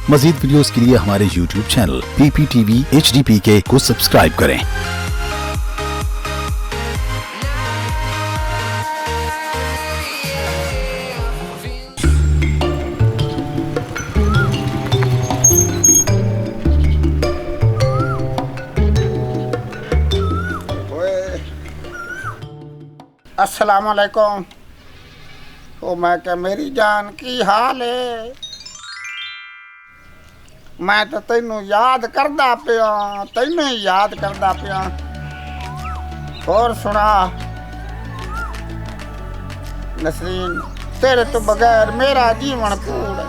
मजीद videos के लिए हमारे YouTube चैनल PPTV HDPK को सब्सक्राइब करें। अस्सलाम वालेकुम। ओ मैं क्या मेरी जान की हाल है? मैं तो तैनू याद करदा पिया, तैनू ही याद करदा पिया। और सुना नसरीन, तेरे तो बगैर मेरा जीवन कूड़ है।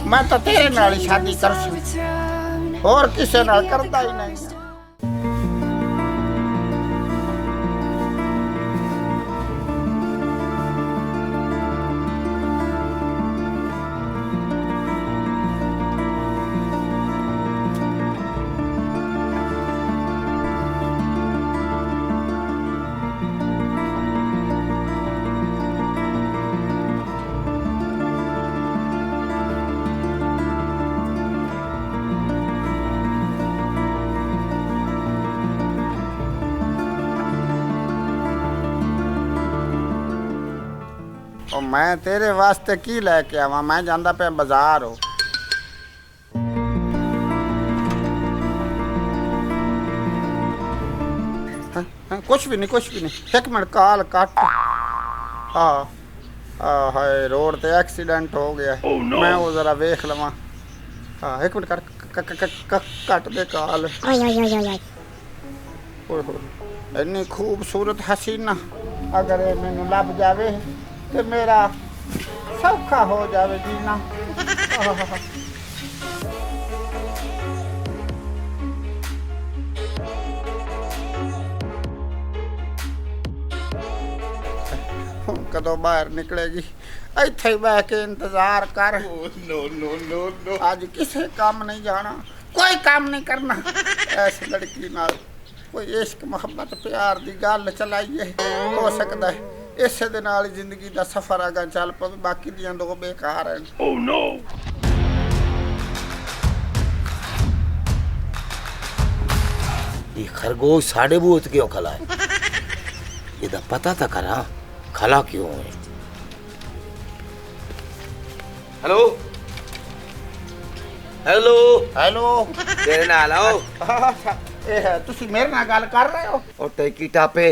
मैं तो तेरे नाल ही शादी कर सकूं, और किसी नाल करदा ही नहीं। मैं तेरे वास्ते की लैके आवा? मैं जांदा पे बाजार हो। कुछ भी नहीं, कुछ भी नहीं। एक मिनट कॉल काट। हाँ हाय, रोड ते एक्सीडेंट हो गया। मैं वो जरा वेख लवा। हाँ एक मिनट कट दे कॉल। इन्नी खूबसूरत हसीना अगर मैनू लभ जावे तो मेरा सौखा हो जावे जीना। हुण कदों बाहर निकलेगी? इत्थे ही बह के इंतजार कर। नो आज किसे काम नहीं जाना, कोई काम नहीं करना। ऐसी लड़की नाल कोई इश्क मुहब्बत प्यार दी गल चलाइए, हो सकता है इसे दे नाल जिंदगी दा सफर आगा चल पवे, बाकी दियां दो बेकार हैं। Oh no. ये खरगोश साढ़े बूत क्यों खला है? ये तो पता था करा खला क्यों है। हेलो हेलो हेलो, तेरे नाल आओ। तुसी मेरे नाल गल कर रहे हो? और टेकी टापे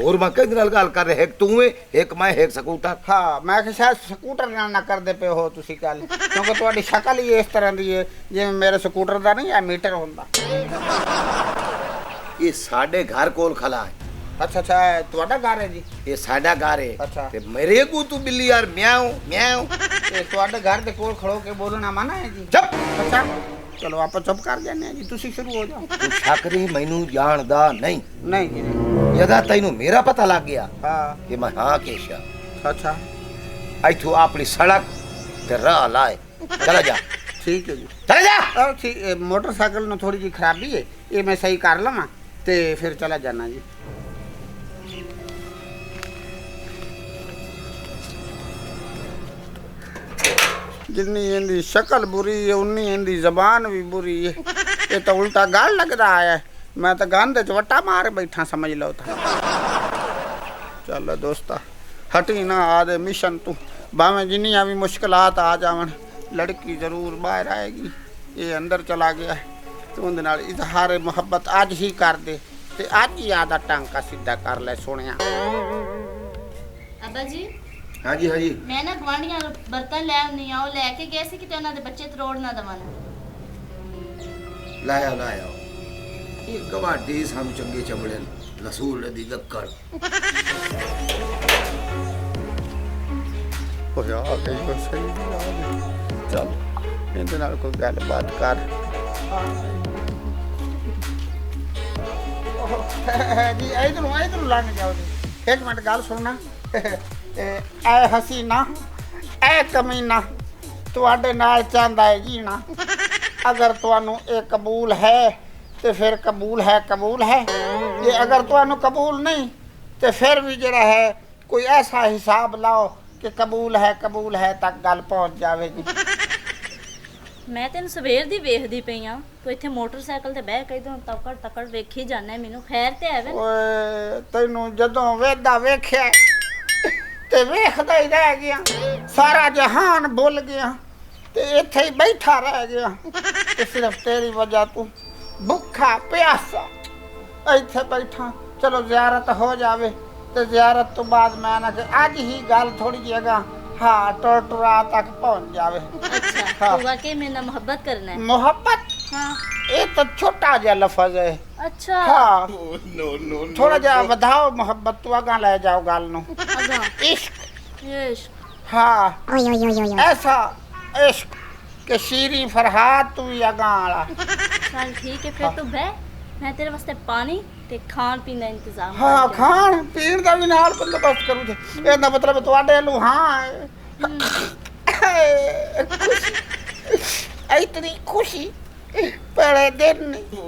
और मैं किस नाल गल कर रहे? एक तू है, एक मैं, एक स्कूटर। हाँ मैं कि शायद स्कूटर नाल ना करदे पे हो तुसी गल, क्योंकि तुहाडी शक्ल ही इस तरह दी है जिवें मेरे स्कूटर दा नहीं है मीटर हुंदा। ये साढ़े घर कोल खला है। अच्छा अच्छा, तुहाडा घर है जी? ये साडा घर है। अच्छा। ते मेरे को तू बिल्ली यार म्याऊं म्याऊं। ये तुहाडे घर दे कोल खड़ो के बोलना मना है जी? चुप। अच्छा चलो आप चुप कर जाने जी, तुसी शुरू हो जाओ। तू छाकरी मैनू जानदा नहीं? नहीं जी। यदा तैनू मेरा पता लग गया हाँ कि मैं हाँ केशा। अच्छा इथू अपनी सड़क ते राह लाए चला जा। ठीक है जी, चला जा। ठीक। मोटरसाइकिल में थोड़ी जी खराबी है, ये मैं सही कर लवां ते फिर चला जाना जी। जिन्नी इनकी शक्ल बुरी है उन्नी इनकी जबान भी बुरी है। ये तो उल्टा गाल लग रहा है। मैं तो गांधे च वट्टा मार बैठा समझ लो। था चल दोस्ता हटी ना आदे मिशन तू, भावें जिन्नियां भी मुश्किलात आ जावन लड़की जरूर बाहर आएगी। ये अंदर चला गया है तो उनदे नाल इजहार मोहब्बत आज ही कर दे ते आज ही आदा टांका सीधा कर ले सोनिया। अब्बा जी। हाँ जी हाँ जी। मैं ना गवांढियां बर्तन ले आनी आ, लैके गए सी किते उन्हां दे बच्चे तरोड़ ना दवन। लाया लाया ये गवाडी सानू चंगे चमड़े लसूल दी गक्कड़। ओ यार कहीं सही नहीं। चल इनदे नाल कोई गलबात कर। जी इधर लंघ जाओ जी। एक मिनट गल सुनना। ऐ हसीना ऐ कमीना तुहाडे नाल चाहता है जीना। अगर तुहानू ये कबूल है तो फिर कबूल है। ये अगर तुहानू कबूल नहीं तो फिर भी जरा है कोई ऐसा हिसाब लाओ कि कबूल है तक गल पहुँच जाएगी। ਮੈਂ ਤੈਨੂੰ ਸਵੇਰ ਦੀ ਵੇਖਦੀ ਪਈ ਆ ਤੂੰ ਇੱਥੇ ਮੋਟਰਸਾਈਕਲ ਤੇ ਬਹਿ ਕੇ ਇਦੋਂ ਤੱਕੜ ਵੇਖੀ ਜਾਣਾ ਮੈਨੂੰ ਖੈਰ ਤੇ ਆਵੇ ਓਏ ਤੈਨੂੰ ਜਦੋਂ ਵੇਦਾ ਵੇਖਿਆ ਤੇ ਵੇਖਦਾ ਹੀ ਰਹਿ ਗਿਆ ਸਾਰਾ ਜਹਾਨ ਭੁੱਲ ਗਿਆ ਤੇ ਇੱਥੇ ਹੀ ਬੈਠਾ ਰਹਿ ਗਿਆ ਤੇ ਸਿਰਫ ਤੇਰੀ ਵਜ੍ਹਾ ਤੂੰ ਭੁੱਖਾ ਪਿਆਸਾ ਇੱਥੇ ਬੈਠਾ ਚਲੋ ਜ਼ਿਆਰਤ ਹੋ ਜਾਵੇ ਤੇ ਜ਼ਿਆਰਤ ਤੋਂ ਬਾਅਦ ਮੈਂ ਨਾ ਕਿ ਅੱਜ ਹੀ ਗੱਲ ਥੋੜੀ ਜਿਹੀ ਹੈਗਾ ਹਾਂ ਟੋਟਰਾ ਤੱਕ ਪਹੁੰਚ ਜਾਵੇ ਅੱਛਾ ਹਾਂ। ਤੂੰ ਵਾਕਈ ਮੇਰੇ ਨਾਲ ਮੁਹੱਬਤ ਕਰਨਾ ਹੈ ਮੁਹੱਬਤ ਹਾਂ ਇਹ ਤਾਂ ਛੋਟਾ ਜਿਹਾ ਲਫ਼ਜ਼ ਹੈ ਅੱਛਾ ਹਾਂ ਥੋੜਾ ਜਿਹਾ ਵਧਾਓ ਮੁਹੱਬਤ ਤੋਂ ਅਗਾਂ ਲੈ ਜਾਓ ਗੱਲ ਨੂੰ ਅਗਾ ਇਸ਼ਕ ਇਸ਼ਕ हाँ ऐसा इश्क के शीरी फरहाद तू ही अगां आला ਚੱਲ ਠੀਕ ਹੈ ਫਿਰ ਤੂੰ ਬਹਿ ਮੈਂ ਤੇਰੇ ਵਾਸਤੇ ਪਾਣੀ ਤੇ ਖਾਣ ਪੀਣ ਦਾ ਇੰਤਜ਼ਾਮ हाँ ਕਰਕੇ खान पीण दा भी नाल बंदोबस्त करूं ते ਇਹਦਾ ਮਤਲਬ ਤੁਹਾਡੇ ਨੂੰ ਹਾਂ इतनी खुशी पहले दिन नहीं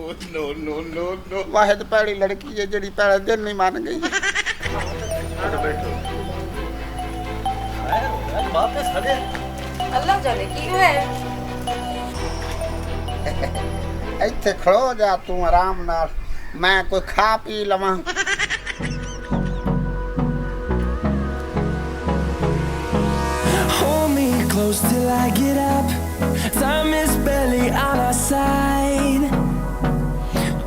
वाहिद पहली लड़की है ਜਿਹੜੀ पहले दिन नहीं मान गई वापस हले ਅੱਲਾ ਜਾਣੇ ਕੀ ਹੋਇਆ ਇੱਥੇ ਖੜੋ ਜਾ ਤੂੰ ਆਰਾਮ ਨਾਲ ਮੈਂ ਕੋਈ ਖਾ ਪੀ ਲਵਾਂ Hold me close till I get up. Time is barely on our side.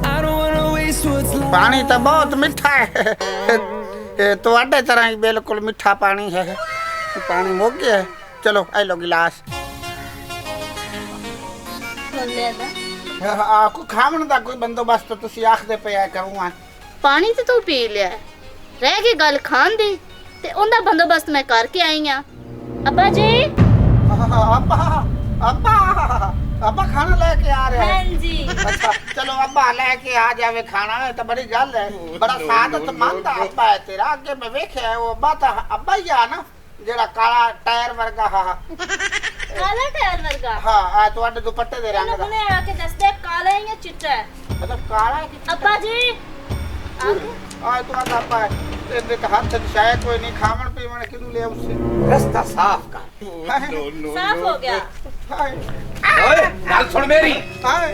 I don't wanna waste what's left. ਪਾਣੀ ਤਾਂ ਬਹੁਤ ਮਿੱਠਾ ਹੈ ਇਹ ਤੁਹਾਡੇ ਤਰ੍ਹਾਂ ਹੀ ਬਿਲਕੁਲ ਮਿੱਠਾ ਪਾਣੀ ਹੈ ਪਾਣੀ ਮੁੱਕ ਗਿਆ ਚਲੋ ਇਹ ਲੋ ਗਿਲਾਸ ਖੋਲਿਆ ਦਾ ਆ ਕੋ ਖਾਣ ਦਾ ਕੋਈ ਬੰਦੋਬਸਤ ਤੁਸੀਂ ਆਖਦੇ ਪਿਆ ਕਰੂੰਗਾ ਪਾਣੀ ਤੇ ਤੂੰ ਪੀ ਲਿਆ ਰਹਿ ਗਈ ਗੱਲ ਖਾਣ ਦੀ ਤੇ ਉਹਦਾ ਬੰਦੋਬਸਤ ਮੈਂ ਕਰਕੇ ਆਈ ਆ ਅੱਬਾ ਜੀ ਅੱਬਾ ਅੱਬਾ ਅੱਬਾ ਖਾਣਾ ਲੈ ਕੇ ਆ ਰਿਹਾ ਹੈ ਹਾਂਜੀ ਅੱਛਾ ਚਲੋ ਅੱਬਾ ਲੈ ਕੇ ਆ ਜਾਵੇ ਖਾਣਾ ਇਹ ਤਾਂ ਬੜੀ ਗੱਲ ਹੈ ਬੜਾ ਸਾਦਤਮੰਦ ਅੱਬਾ ਹੈ ਤੇਰਾ ਅੱਗੇ ਮੈਂ ਵੇਖਿਆ ਉਹ ਅੱਬਾ ਤਾਂ ਅੱਬਾ ਹੀ ਆ ਨਾ ਜਿਹੜਾ ਕਾਲਾ ਟਾਇਰ ਵਰਗਾ ਕਾਲਾ ਟਾਇਰ ਵਰਗਾ ਹਾਂ ਆ ਤੁਹਾਡੇ ਦੁਪੱਟੇ ਦੇ ਰੰਗ ਇਹਨੂੰ ਦਾ ਹੁਣੇ ਆ ਕੇ ਦੱਸ ਦੇ ਕਾਲਾ ਹੈ ਜਾਂ ਚਿੱਟਾ ਹੈ ਮਤਲਬ ਕਾਲਾ ਹੈ ਕਿ ਅੱਬਾ ਜੀ ਆ ਗਏ? ਆ ਤੁਹਾਡਾ ਅੱਬਾ ਹੈ ਇਹਦੇ ਤਾਂ ਹੱਥ ਚ ਸ਼ਾਇਦ ਕੋਈ ਨਹੀਂ ਖਾਵਣ ਪੀਵਣ ਕਿਨੂੰ ਲਿਆ ਉਸੇ रास्ता साफ कर ਸਾਫ਼ ਹੋ ਗਿਆ ਹਾਏ ओए गल सुन मेरी ਹਾਏ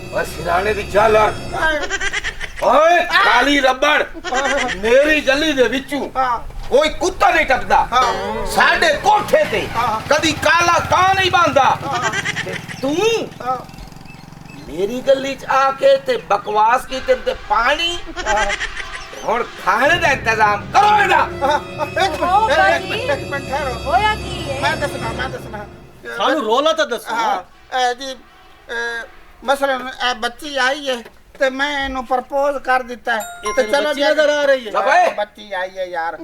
ओए सिराने दी झालर ਹਾਏ ओए काली रबड़ मेरी गली दे विचू ਹਾਂ कोई कुत्ता नहीं टपदा ਹਾਂ साडे कोठे ते हाँ। कदी काला कां नहीं बांधा ते तू ਹਾਂ मेरी गली च आके ते बकवास की ते पानी हुन खाने दा इंतजाम करो एदा ਇੱਕ ਮਿੰਟ ਠਹਿਰੋ ਹੋਇਆ ਕੀ ਹੈ ਮੈਂ ਦੱਸਣਾ ਸਾਨੂੰ ਰੋਲਾ ਤਾਂ ਦੱਸੋ ਹਾਂ ਇਹ ਜੀ ਮਸਲਨ ਇਹ ਬੱਚੀ ਆਈ ਹੈ ਤੇ ਮੈਂ ਇਹਨੂੰ ਪ੍ਰਪੋਜ਼ ਕਰ ਦਿੱਤਾ ਹੈ ਤੇ ਚਲੋ ਬੱਚੀ ਨਜ਼ਰ ਆ ਰਹੀ ਹੈ ਬਾਬਾ ਬੱਚੀ ਆਈ ਹੈ ਯਾਰ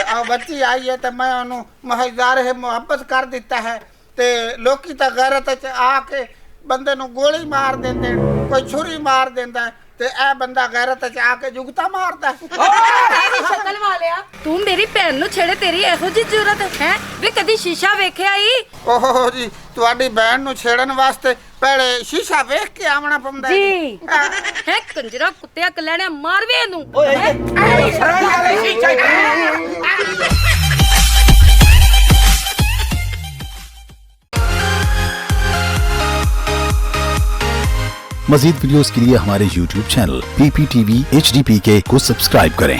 ਆ ਬੱਚੀ ਆਈ ਹੈ ਤੇ ਮੈਂ ਉਹਨੂੰ ਮਹਜ਼ਾਰ ਹੈ ਮੁਹੱਬਤ ਕਰ ਦਿੱਤਾ ਹੈ ਤੇ ਲੋਕੀ ਤਾਂ ਗੈਰਤ ਚ ਆ ਕੇ ਬੰਦੇ ਨੂੰ ਗੋਲੀ ਮਾਰ ਦਿੰਦੇ ਕੋਈ ਛੁਰੀ ਮਾਰ ਦਿੰਦਾ ਹੈ, ਤੇ ਇਹ ਬੰਦਾ ਗੈਰਤ ਚ ਆ ਕੇ ਜੁਗਤਾ ਮਾਰਦਾ ਤੇਰੀ ਸ਼ਕਲ ਵਾਲਿਆ ਤੂੰ ਮੇਰੀ ਭੈਣ ਨੂੰ ਛੇੜੇ ਤੇਰੀ ਇਹੋ ਜੀ ਜ਼ਰੂਰਤ ਹੈ ਵੇ ਕਦੀ ਸ਼ੀਸ਼ਾ ਵੇਖਿਆ ਈ ਓਹੋ ਜੀ ਤੁਹਾਡੀ ਭੈਣ ਨੂੰ ਛੇੜਨ ਵਾਸਤੇ ਪਹਿਲੇ ਸ਼ੀਸ਼ਾ ਵੇਖ ਕੇ ਆਵਣਾ ਪੈਂਦਾ ਜੀ ਹੈ ਕੰਜਰਾ ਕੁੱਤਿਆ ਕਲੈਣਾ ਮਾਰਵੇ ਇਹਨੂੰ शराब वाले शीशा मजीद वीडियोस के लिए हमारे YouTube चैनल PPTV HDPK को सब्सक्राइब करें।